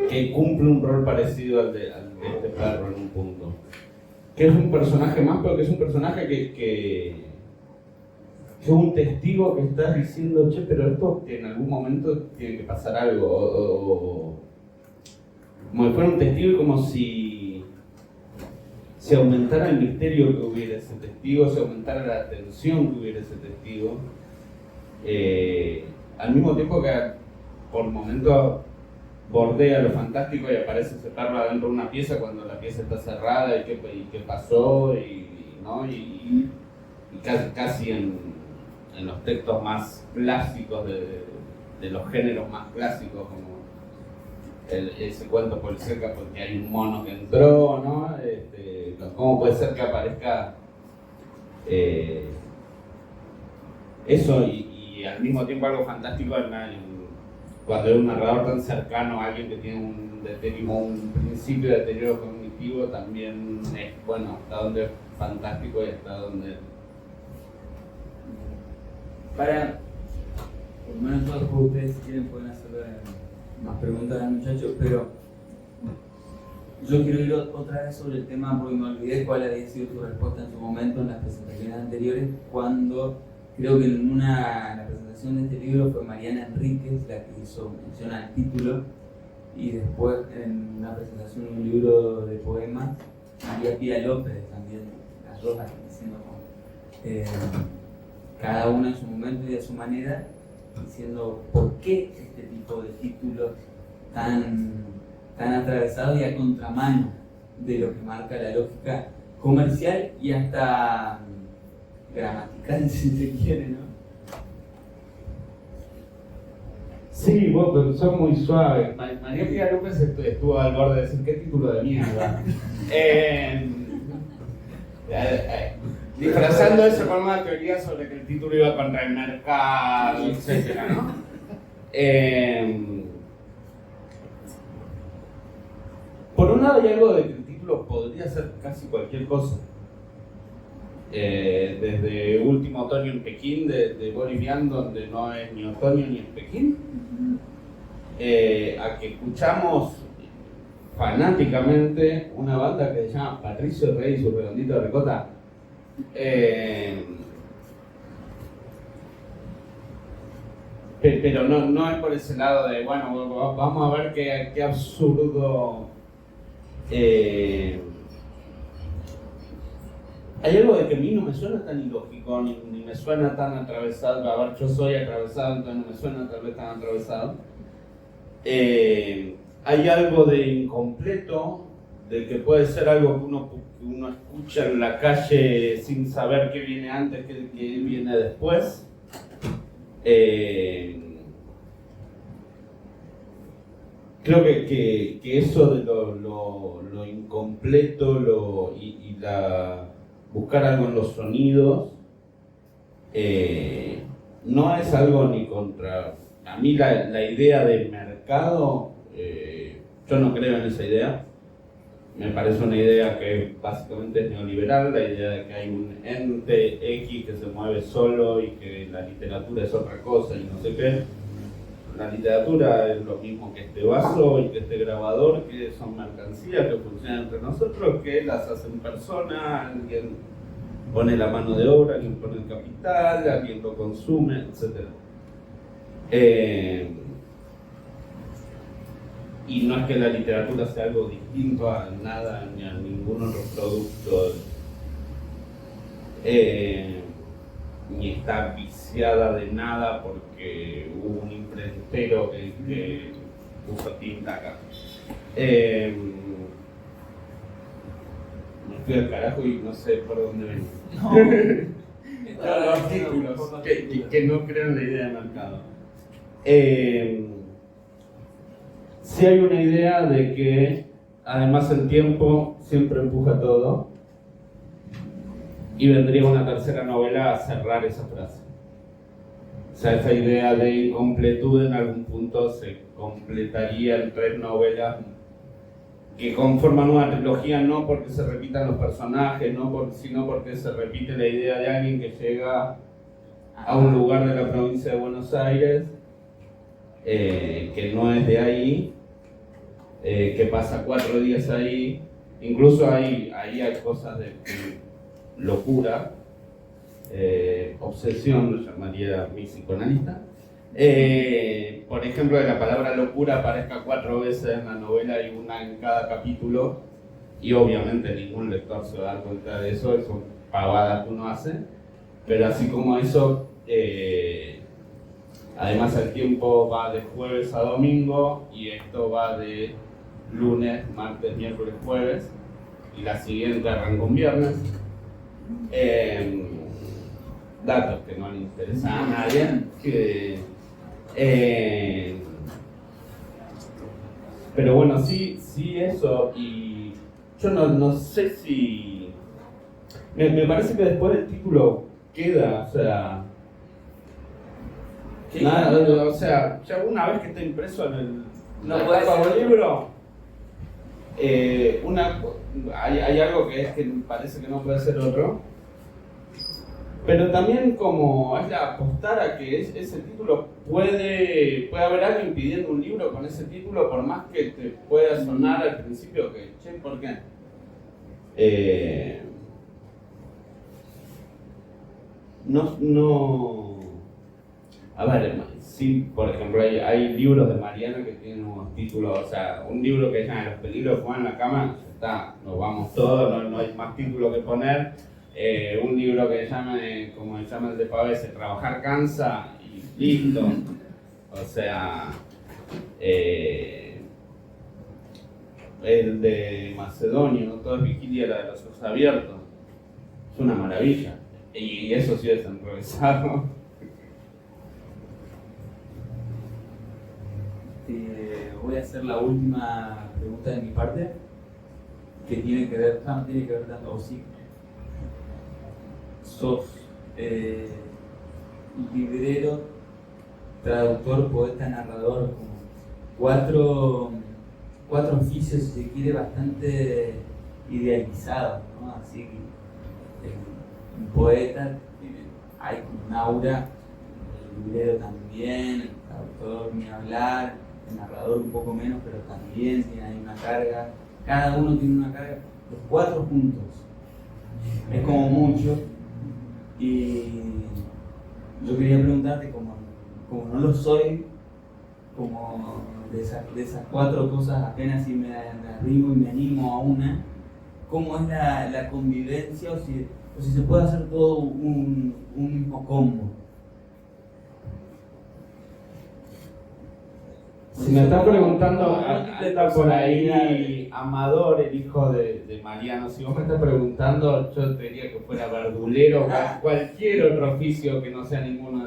Speaker 2: Que cumple un rol parecido al de este perro en un punto. Que es un personaje más, pero que es un personaje que es un testigo que está diciendo, che, pero esto que en algún momento tiene que pasar algo, como si fuera un testigo y como si aumentara el misterio que hubiera ese testigo, se aumentara la atención que hubiera ese testigo, al mismo tiempo que por momentos bordea lo fantástico y aparece ese perro adentro de una pieza cuando la pieza está cerrada y qué pasó ¿no? y casi en los textos más clásicos de los géneros más clásicos como ese cuento policial porque hay un mono que entró, ¿no? ¿Cómo puede ser que aparezca eso y al mismo tiempo algo fantástico cuando hay un narrador tan cercano a alguien que tiene un principio de deterioro cognitivo, también es, bueno, hasta donde es fantástico y hasta donde...
Speaker 1: Para, por lo menos todos ustedes, si quieren, pueden hacer más preguntas al muchacho, pero yo quiero ir otra vez sobre el tema porque me olvidé cuál había sido tu respuesta en su momento en las presentaciones anteriores, cuando creo que en la presentación de este libro fue Mariana Enríquez la que hizo mención al título, y después en una presentación de un libro de poemas María Pía López también, las dos diciendo cada una en su momento y de su manera, diciendo por qué este tipo de títulos tan atravesados y a contramano de lo que marca la lógica comercial y hasta gramatical, si se quiere, ¿no?
Speaker 2: Sí, vos, pero son muy suaves. María Pía López estuvo al borde de decir, ¿qué título de mierda? Disfrazando eso con una teoría sobre que el título iba contra el mercado, etc., ¿no? Por un lado hay algo de que el título podría ser casi cualquier cosa. Desde Último Otoño en Pekín, de Bolivian, donde no es ni otoño ni en Pekín, a que escuchamos fanáticamente una banda que se llama Patricio Rey y su redondito de ricota. Pero no es por ese lado de, bueno, vamos a ver qué absurdo. Hay algo de que a mí no me suena tan ilógico, ni me suena tan atravesado. A ver, yo soy atravesado, entonces no me suena tal vez tan atravesado. Hay algo de incompleto, de que puede ser algo que uno escucha en la calle sin saber qué viene antes, qué viene después. creo que eso de lo incompleto y buscar algo en los sonidos no es algo ni contra... A mí la idea del mercado, yo no creo en esa idea. Me parece una idea que básicamente es neoliberal, la idea de que hay un ente X que se mueve solo y que la literatura es otra cosa y no sé qué. La literatura es lo mismo que este vaso y que este grabador, que son mercancías que funcionan entre nosotros, que las hacen personas, alguien pone la mano de obra, alguien pone el capital, alguien lo consume, etc. Y no es que la literatura sea algo distinto a nada ni a ningún otro producto, ni está viciada de nada porque hubo un imprentero que puso tinta acá. Me fui al carajo y no sé por dónde vengo.
Speaker 1: No,
Speaker 2: Los títulos, que no crean la idea de mercado. Sí hay una idea de que además el tiempo siempre empuja todo y vendría una tercera novela a cerrar esa frase. O sea, esa idea de incompletud en algún punto se completaría en 3 novelas que conforman una trilogía, no porque se repitan los personajes, sino porque se repite la idea de alguien que llega a un lugar de la provincia de Buenos Aires que no es de ahí, que pasa 4 días ahí. Incluso ahí hay cosas de locura, obsesión, lo llamaría mi psicoanalista. Por ejemplo, que la palabra locura aparezca 4 veces en la novela y una en cada capítulo, y obviamente ningún lector se va a dar cuenta de eso, son pavadas que uno hace, pero así como eso, además el tiempo va de jueves a domingo y esto va de lunes, martes, miércoles, jueves, y la siguiente arranca un viernes. Datos que no le interesan a nadie, pero bueno, sí eso, y yo no sé si... Me parece que después del título queda, o sea... Nada, o sea, ya una vez que está impreso en el libro, hay algo que es que parece que no puede ser otro, pero también como es la apostar a que ese título puede haber alguien pidiendo un libro con ese título, por más que te pueda sonar al principio que, che, ¿por qué? A ver, sí, por ejemplo, hay libros de Mariana que tienen unos títulos, o sea, un libro que se llama Los peligros de Juan en la cama, ya está, nos vamos todos, no hay más título que poner. Un libro que llame, como se llama el de Pavese, Trabajar cansa y listo. O sea, el de Macedonio, ¿no? Todo es vigilia, la de los ojos abiertos. Es una maravilla. Y eso sí es improvisado.
Speaker 1: Voy a hacer la última pregunta de mi parte, que tiene que ver, no tiene que ver tanto, o sí. Sos librero, traductor, poeta, narrador, como cuatro oficios, si se quiere, bastante idealizados, ¿no? Así que un poeta hay como un aura, el librero también, el traductor ni hablar, el narrador un poco menos, pero también tiene ahí una carga, cada uno tiene una carga, los 4 juntos, es como mucho. Y yo quería preguntarte, como no lo soy, como de esas 4 cosas apenas si me arrimo y me animo a una, ¿cómo es la convivencia o si se puede hacer todo un mismo combo?
Speaker 2: Si me está preguntando, anda por ahí Amador, el hijo de Mariano. Si vos me estás preguntando, yo te diría que fuera verdulero o cualquier otro oficio que no sea ninguno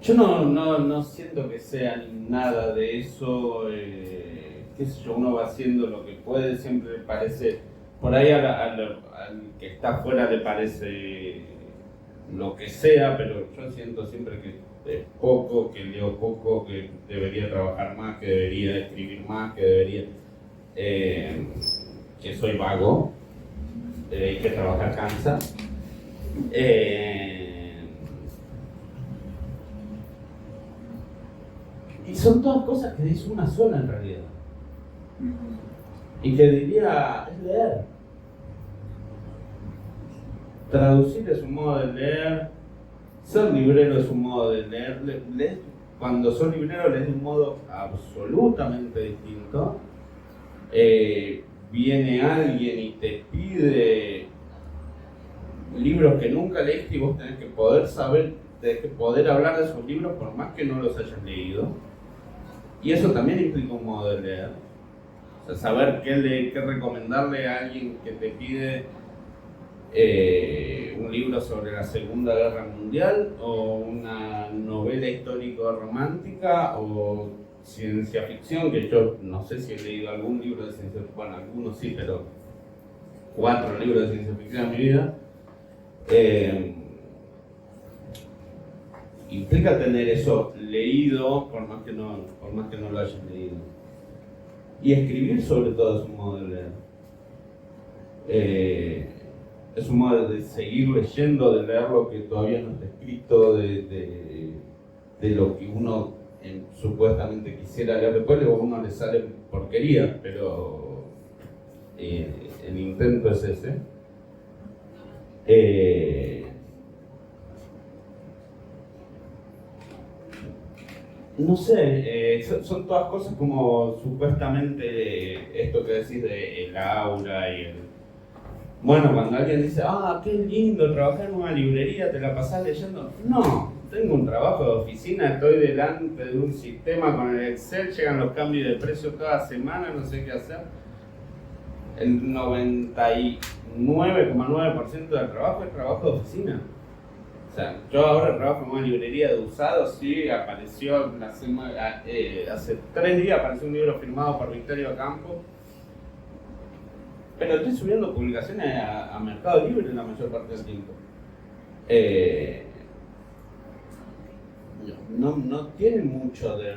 Speaker 2: Yo no siento que sea nada de eso, qué sé yo, uno va haciendo lo que puede, siempre le parece, por ahí al que está afuera le parece lo que sea, pero yo siento siempre que es poco, que leo poco, que debería trabajar más, que debería escribir más, que debería, que soy vago, y que trabajar cansa. Y son todas cosas que dice una sola en realidad. Y que diría, es leer. Traducir es un modo de leer, ser librero es un modo de leer. Cuando sos librero lees de un modo absolutamente distinto. Viene alguien y te pide libros que nunca leíste y vos tenés que poder saber, tenés que poder hablar de esos libros por más que no los hayas leído. Y eso también implica un modo de leer. O sea, saber qué recomendarle a alguien que te pide un libro sobre la Segunda Guerra Mundial o una novela histórico-romántica o ciencia ficción, que yo no sé si he leído algún libro de ciencia ficción, bueno, algunos sí, pero 4 libros de ciencia ficción en mi vida. Implica tener eso leído por más que no lo hayas leído. Y escribir sobre todo es un modo de leer. Es un modo de seguir leyendo, de leer lo que todavía no está escrito, de lo que uno supuestamente quisiera leer después, luego a uno le sale porquería, pero el intento es ese. No sé, son todas cosas como supuestamente esto que decís de el aura y el... Bueno, cuando alguien dice, qué lindo trabajar en una librería, ¿te la pasás leyendo? No, tengo un trabajo de oficina, estoy delante de un sistema con el Excel, llegan los cambios de precio cada semana, no sé qué hacer. El 99,9% del trabajo es trabajo de oficina. O sea, yo ahora trabajo en una librería de usados, sí, apareció hace 3 días apareció un libro firmado por Victorio Campo, pero estoy subiendo publicaciones a Mercado Libre la mayor parte del tiempo. No tiene mucho de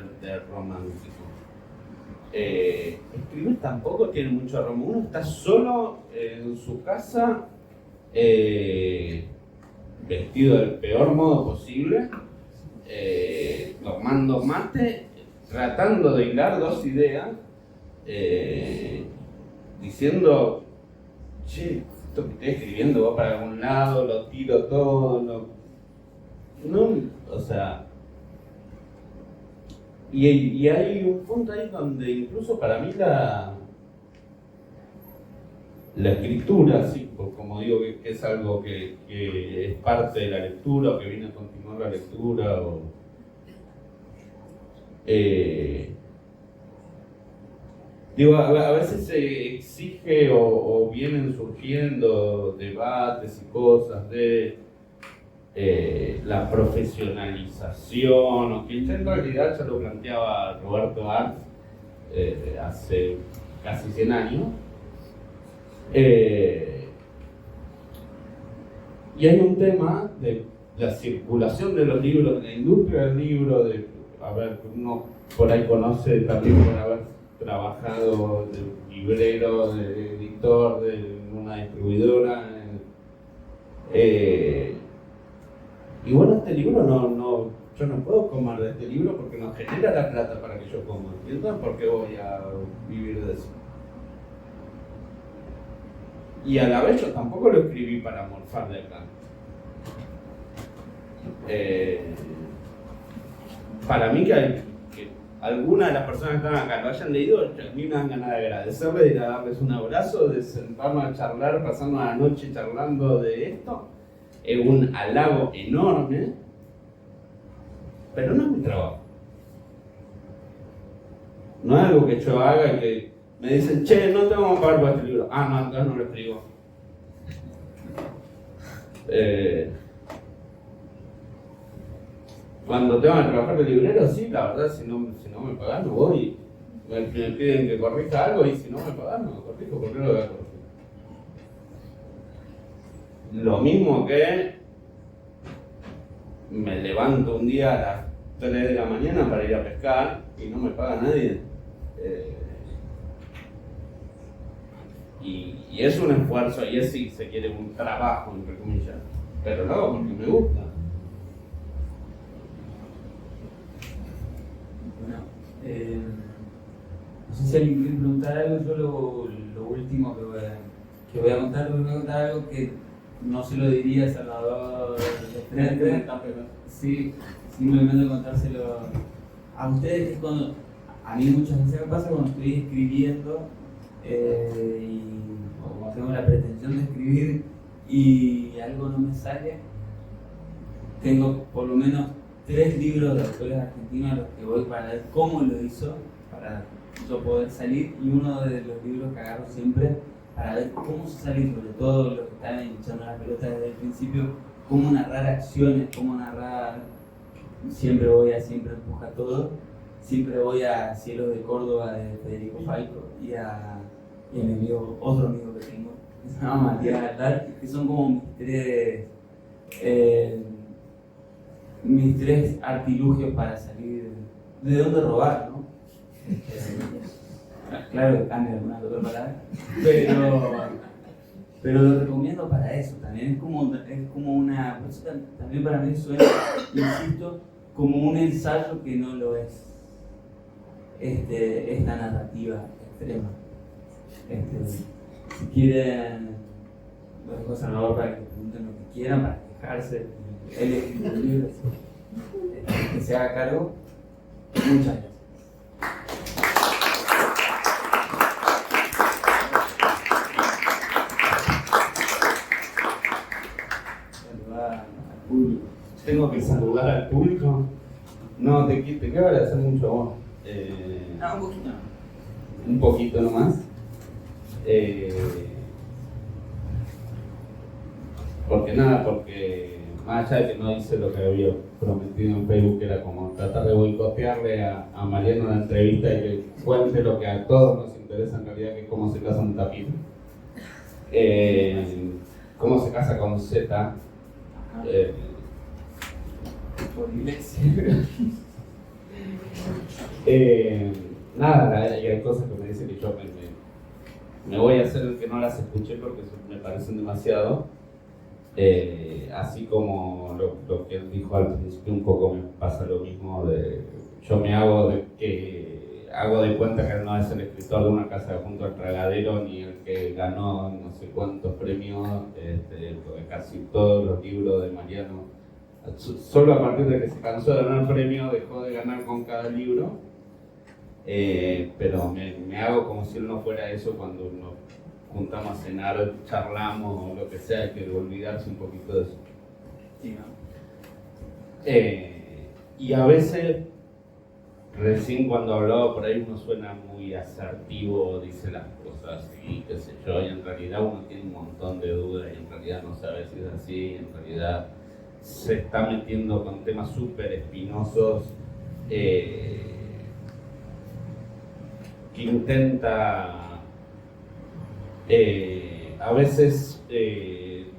Speaker 2: romántico. Escribir tampoco tiene mucho de romántico. Uno está solo en su casa, vestido del peor modo posible, tomando mate, tratando de hilar 2 ideas, diciendo, che, esto que estoy escribiendo va para algún lado, lo tiro todo, o sea, y hay un punto ahí donde incluso para mí la escritura, sí, como digo que es algo que es parte de la lectura o que viene a continuar la lectura, a veces se exige o vienen surgiendo debates y cosas de la profesionalización, o que en realidad ya lo planteaba Roberto Arlt hace casi 100 años. Y hay un tema de la circulación de los libros, de la industria del libro, uno por ahí conoce también por haber trabajado de librero, de editor, de una distribuidora. Y bueno, este libro yo no puedo comer de este libro porque no genera la plata para que yo coma. Y entonces, ¿por qué voy a vivir de eso? Y a la vez yo tampoco lo escribí para morfar de acá. Para mí que algunas de las personas que están acá lo hayan leído, a mí me dan ganas de agradecerles, de ir a darles un abrazo, de sentarnos a charlar, pasarnos la noche charlando de esto. Es un halago enorme, pero no es mi trabajo. No es algo que yo haga y que me dicen, che, no te vamos a pagar por este libro. No, entonces no lo escribo. Cuando tengo que trabajar de librero, sí, la verdad, si no me pagan, no voy. Me piden que corrija algo y si no me pagan, no corrijo, ¿por qué no lo voy a corregir? Lo mismo que me levanto un día a las 3 de la mañana para ir a pescar y no me paga nadie. Y es un esfuerzo, y es si se quiere un trabajo, entre comillas, pero lo hago porque me gusta.
Speaker 1: Bueno, no sé si alguien quiere preguntar algo. Yo lo último que voy a contar, algo que no se lo diría a Salvador de frente. Sí, simplemente contárselo a ustedes, que es cuando a mí muchas veces me pasa cuando estoy escribiendo o cuando tengo la pretensión de escribir y algo no me sale. Tengo por lo menos 3 libros de autores argentinos a los que voy para ver cómo lo hizo, para yo poder salir, y uno de los libros que agarro siempre para ver cómo se sale, sobre todo los que están echando la pelota desde el principio, cómo narrar acciones, cómo narrar. Siempre empuja todo. Siempre voy a Cielos de Córdoba de Federico Falco y a mi amigo, otro amigo que tengo, que se llama Matías Altar, que son como mis tres artilugios para salir de dónde robar, ¿no? Claro que cambia alguna que otra palabra, pero lo recomiendo para eso también. Es como una, por eso también para mí suena, insisto, como un ensayo que no lo es esta narrativa extrema. Si quieren, lo dejo a Salvador para que pregunten lo que quieran, para quejarse. Él escribe un libro, que se haga cargo. Muchas gracias. Saludar al público.
Speaker 2: ¿Tengo que saludar al público? No, te quiero agradecer mucho a vos.
Speaker 1: Un poquito.
Speaker 2: Un poquito nomás. Porque más allá de que no hice lo que había prometido en Facebook, que era como tratar de boicotearle a Mariano la entrevista y que cuente lo que a todos nos interesa en realidad, que es cómo se casa un tapito. Cómo se casa con Z.
Speaker 1: Por iglesia.
Speaker 2: Nada, hay cosas que me dicen que yo me voy a hacer el que no las escuché porque me parecen demasiado. Así como lo que él dijo al principio, un poco me pasa lo mismo. Yo me hago de cuenta que él no es el escritor de Una casa junto al tragadero, ni el que ganó no sé cuántos premios, casi todos los libros de Mariano. Solo a partir de que se cansó de ganar premios, dejó de ganar con cada libro. Pero me hago como si él no fuera eso cuando nos juntamos a cenar, charlamos o lo que sea. Hay que olvidarse un poquito de eso.
Speaker 1: Sí, ¿no?
Speaker 2: Y a veces, recién cuando hablaba por ahí, uno suena muy asertivo, dice las cosas y qué sé yo, y en realidad uno tiene un montón de dudas y en realidad no sabe si es así, y en realidad se está metiendo con temas súper espinosos. Que intenta a veces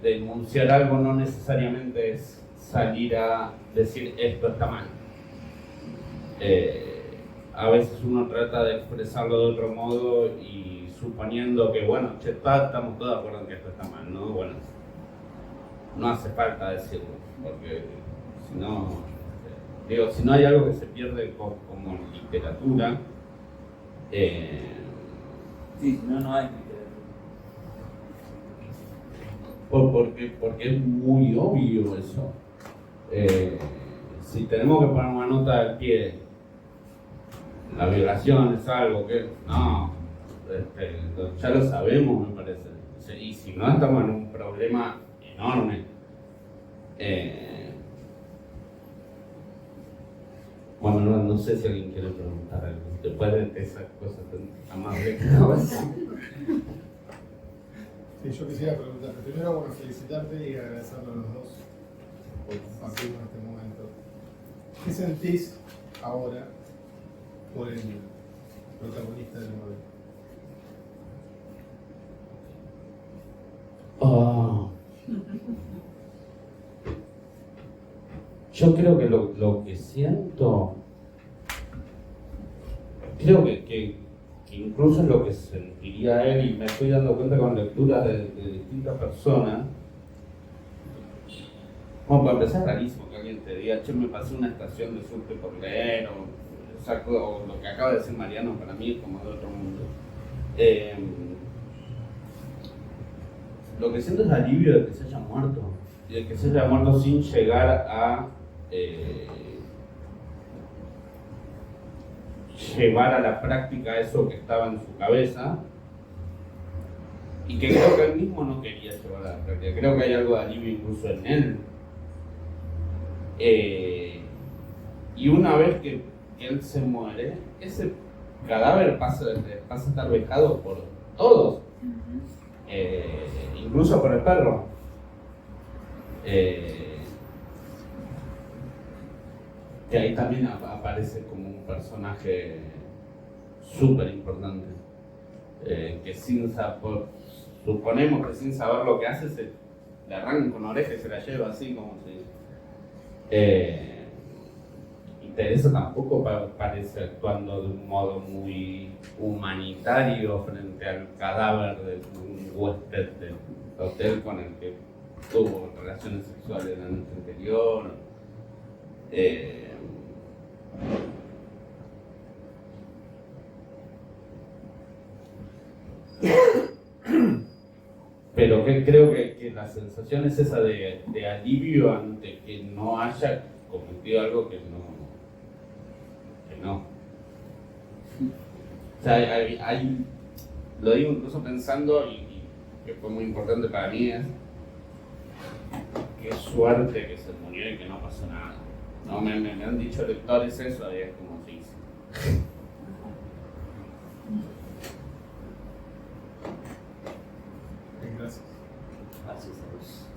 Speaker 2: denunciar algo no necesariamente es salir a decir esto está mal. A veces uno trata de expresarlo de otro modo y suponiendo que bueno, estamos todos de acuerdo en que esto está mal, ¿no? Bueno, no hace falta decirlo, porque si no hay algo que se pierde como literatura.
Speaker 1: Sí, no hay.
Speaker 2: Porque es muy obvio eso. Si tenemos que poner una nota al pie, la violación es algo que no, ya lo sabemos, me parece. Y si no, estamos en un problema enorme. Bueno, no sé si alguien quiere preguntar algo. Después de esas cosas tan amables.
Speaker 3: Sí, yo quisiera preguntarte. Primero, felicitarte y agradecerle a los dos por compartir en este momento. ¿Qué sentís ahora por el protagonista del modelo?
Speaker 2: Yo creo que lo que siento, creo que incluso es lo que sentiría él, y me estoy dando cuenta con lecturas de distintas personas. Como para empezar, rarísimo que alguien te diga, che, me pasé una estación de subte por leer, o lo que acaba de decir Mariano, para mí es como de otro mundo. Lo que siento es alivio de que se haya muerto, y de que se haya muerto sin llegar a llevar a la práctica eso que estaba en su cabeza, y que creo que él mismo no quería llevar a la práctica. Creo que hay algo de alivio incluso en él. Y una vez que él se muere, ese cadáver pasa a estar vejado por todos, incluso por el perro. Que ahí también aparece como un personaje súper importante, que suponemos que sin saber lo que hace, se le arranca con oreja y se la lleva así como si... y Teresa tampoco parece actuando de un modo muy humanitario frente al cadáver de un huésped del hotel con el que tuvo relaciones sexuales la noche anterior. Pero que creo que la sensación es esa de alivio ante que no haya cometido algo que no. O sea, hay, lo digo incluso pensando, y que fue muy importante para mí, es qué suerte que se murió y que no pasó nada. No, me han dicho lectores eso, y es como si...
Speaker 3: Gracias.
Speaker 2: Gracias a vos.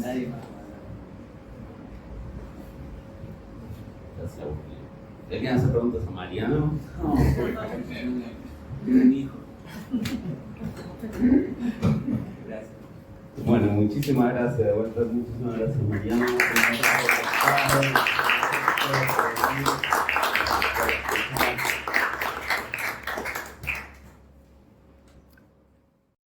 Speaker 4: Nadie más.
Speaker 2: Gracias a vos. ¿Le quieren hacer preguntas a Mariano?
Speaker 4: No, un hijo. Gracias.
Speaker 2: Bueno, muchísimas gracias de vuelta, muchísimas gracias Mariano. Gracias.